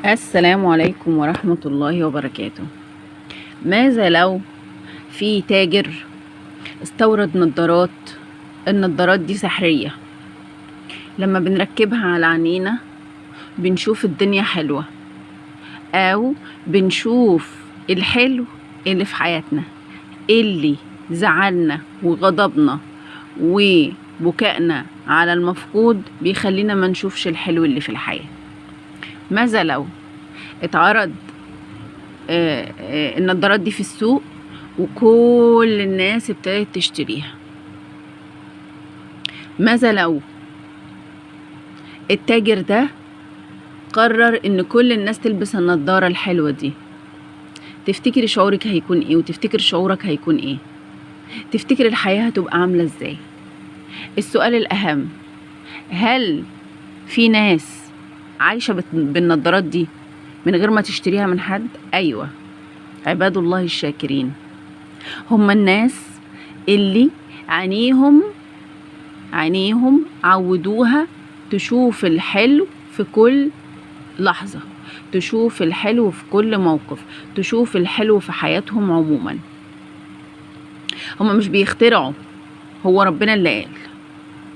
السلام عليكم ورحمة الله وبركاته. ماذا لو في تاجر استورد نظارات؟ النظارات دي سحرية، لما بنركبها على عينينا بنشوف الدنيا حلوة، أو بنشوف الحلو اللي في حياتنا، اللي زعلنا وغضبنا وبكائنا على المفقود بيخلينا ما نشوفش الحلو اللي في الحياة. ماذا لو اتعرض النظارات دي في السوق وكل الناس ابتدت تشتريها؟ ماذا لو التاجر ده قرر ان كل الناس تلبس النظارة الحلوة دي؟ تفتكر شعورك هيكون ايه؟ وتفتكر شعورك هيكون ايه؟ تفتكر الحياة هتبقى عاملة ازاي؟ السؤال الأهم، هل في ناس عايشة بالنظارات دي من غير ما تشتريها من حد؟ أيوة، عباد الله الشاكرين هم الناس اللي عينيهم عودوها تشوف الحلو في كل لحظة، تشوف الحلو في كل موقف، تشوف الحلو في حياتهم عموما. هم مش بيخترعوا، هو ربنا اللي قال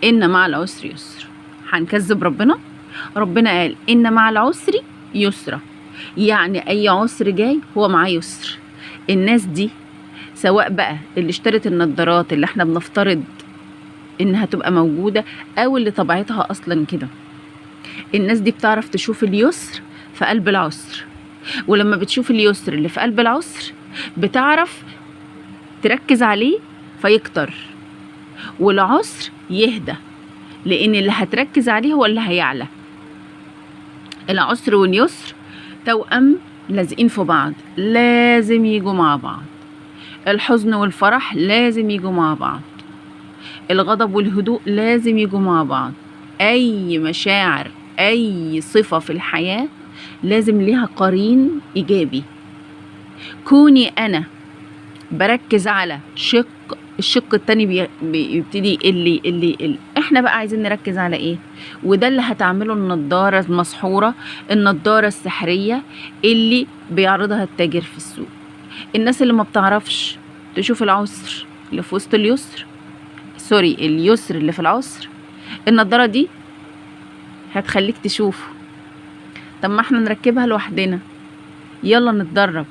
إن مع العسر يسر. هنكذب ربنا؟ ربنا قال إن مع العسر يسرا، يعني أي عسر جاي هو معاه يسر. الناس دي سواء بقى اللي اشترت النظارات اللي احنا بنفترض إنها تبقى موجودة، أو اللي طبيعتها أصلا كده، الناس دي بتعرف تشوف اليسر في قلب العسر، ولما بتشوف اليسر اللي في قلب العسر بتعرف تركز عليه فيكتر، والعسر يهدى، لأن اللي هتركز عليه هو اللي هيعلى. العسر واليسر توأم لازقين في بعض، لازم يجوا مع بعض. الحزن والفرح لازم يجوا مع بعض، الغضب والهدوء لازم يجوا مع بعض. أي مشاعر، أي صفة في الحياة لازم ليها قرين إيجابي. كوني أنا بركز على الشق التاني بيبتدي يقل. احنا بقى عايزين نركز على ايه؟ وده اللي هتعمله النضارة المسحورة، النضارة السحرية اللي بيعرضها التاجر في السوق. الناس اللي ما بتعرفش تشوف العسر اللي في وسط اليسر، اليسر اللي في العسر، النضارة دي هتخليك تشوفه. طب ما احنا نركبها لوحدنا، يلا نتدرب،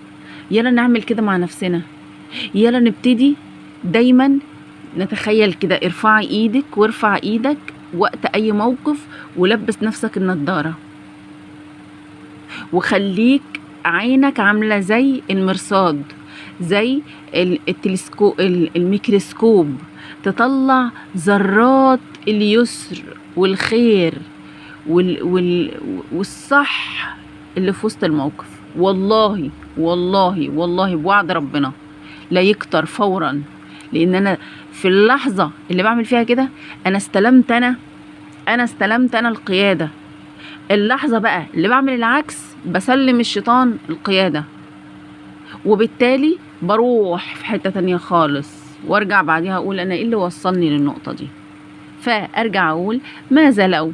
يلا نعمل كده مع نفسنا، يلا نبتدي دايما نتخيل كده. ارفعي ايدك وارفع ايدك وقت اي موقف ولبس نفسك النضارة، وخليك عينك عاملة زي المرصاد، زي التلسكوب، الميكروسكوب، تطلع ذرات اليسر والخير والصح اللي في وسط الموقف. والله والله والله بوعد ربنا لا يكتر فورا، لان انا في اللحظة اللي بعمل فيها كده انا استلمت انا القيادة. اللحظة بقى اللي بعمل العكس بسلم الشيطان القيادة، وبالتالي بروح في حتة تانية خالص، وارجع بعدها اقول انا ايه اللي وصلني للنقطة دي. فارجع اقول ماذا لو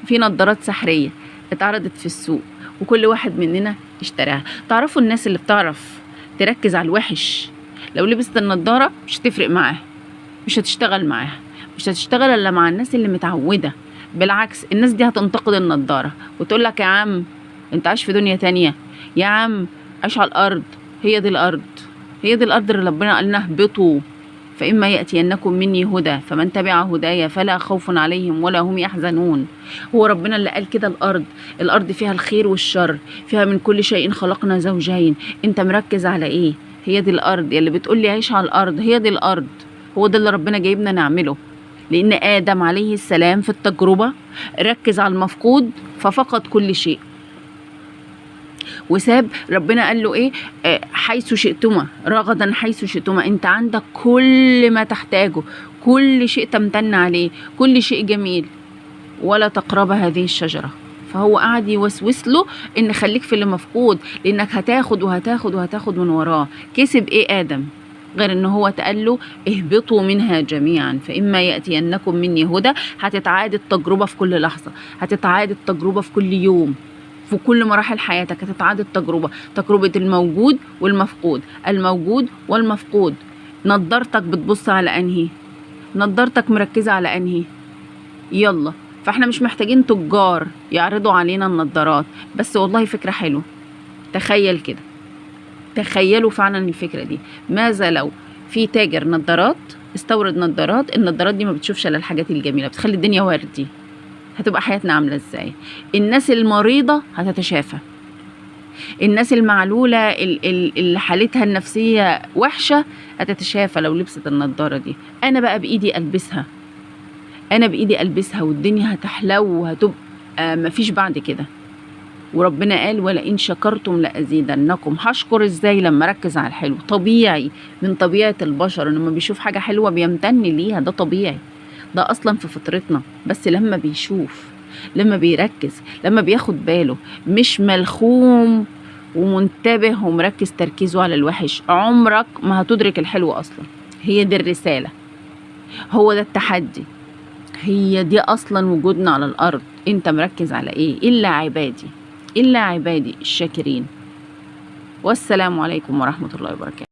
في نظارات سحرية اتعرضت في السوق وكل واحد مننا اشتراها؟ تعرفوا الناس اللي بتعرف تركز على الوحش لو لبست النضارة مش هتفرق معاها، مش هتشتغل معاها، مش هتشتغل الا مع الناس اللي متعودة. بالعكس، الناس دي هتنتقد النضارة وتقول لك يا عم انت عايش في دنيا تانية، يا عم عايش على الارض، هي دي الارض اللي ربنا قالنا اهبطوا فإما يأتينكم مني هدى فمن تبع هدايا فلا خوف عليهم ولا هم يحزنون. هو ربنا اللي قال كده. الأرض فيها الخير والشر، فيها من كل شيء خلقنا زوجين. انت مركز على ايه؟ هي دي الأرض. يلي بتقول لي عيش على الأرض، هي دي الأرض. هو ده اللي ربنا جايبنا نعمله، لأن آدم عليه السلام في التجربة ركز على المفقود ففقد كل شيء، وساب. ربنا قال له ايه؟ حيث شئتما رغدا حيث شئتما، انت عندك كل ما تحتاجه، كل شيء تمتن عليه، كل شيء جميل، ولا تقرب هذه الشجرة. فهو قاعد يوسوس له ان خليك في اللي مفقود، لانك هتاخد وهتاخد وهتاخد من وراه. كسب ايه آدم غير ان هو تقال له اهبطوا منها جميعا فإما يأتينكم مني هدى؟ هتتعاد التجربة في كل لحظة، هتتعاد التجربة في كل يوم. في كل مراحل حياتك هتتعاد التجربة، تجربة الموجود والمفقود، الموجود والمفقود. نضارتك بتبص على انهي؟ نضارتك مركزة على انهي؟ يلا. فاحنا مش محتاجين تجار يعرضوا علينا النضارات، بس والله فكرة حلوة. تخيل كده، تخيلوا فعلا الفكرة دي. ماذا لو في تاجر نضارات استورد نضارات، النضارات دي ما بتشوفش الا الحاجات الجميلة، بتخلي الدنيا وردي. هتبقى حياتنا عاملة ازاي؟ الناس المريضة هتتشافى، الناس المعلولة اللي حالتها النفسية وحشة هتتشافى لو لبست النضارة دي. انا بقى بايدي البسها، انا بايدي البسها، والدنيا هتحلو وهتبقى مفيش بعد كده. وربنا قال ولئن شكرتم لأزيدنكم. هشكر ازاي؟ لما اركز على الحلو. طبيعي، من طبيعة البشر لما بيشوف حاجة حلوة بيمتن ليها، ده طبيعي، ده اصلا في فطرتنا. بس لما بيشوف، لما بيركز، لما بياخد باله، مش ملخوم ومنتبه ومركز تركيزه على الوحش، عمرك ما هتدرك الحلو اصلا. هي دي الرسالة، هو ده التحدي، هي دي اصلا وجودنا على الارض. انت مركز على ايه؟ الا عبادي، الا عبادي الشاكرين. والسلام عليكم ورحمة الله وبركاته.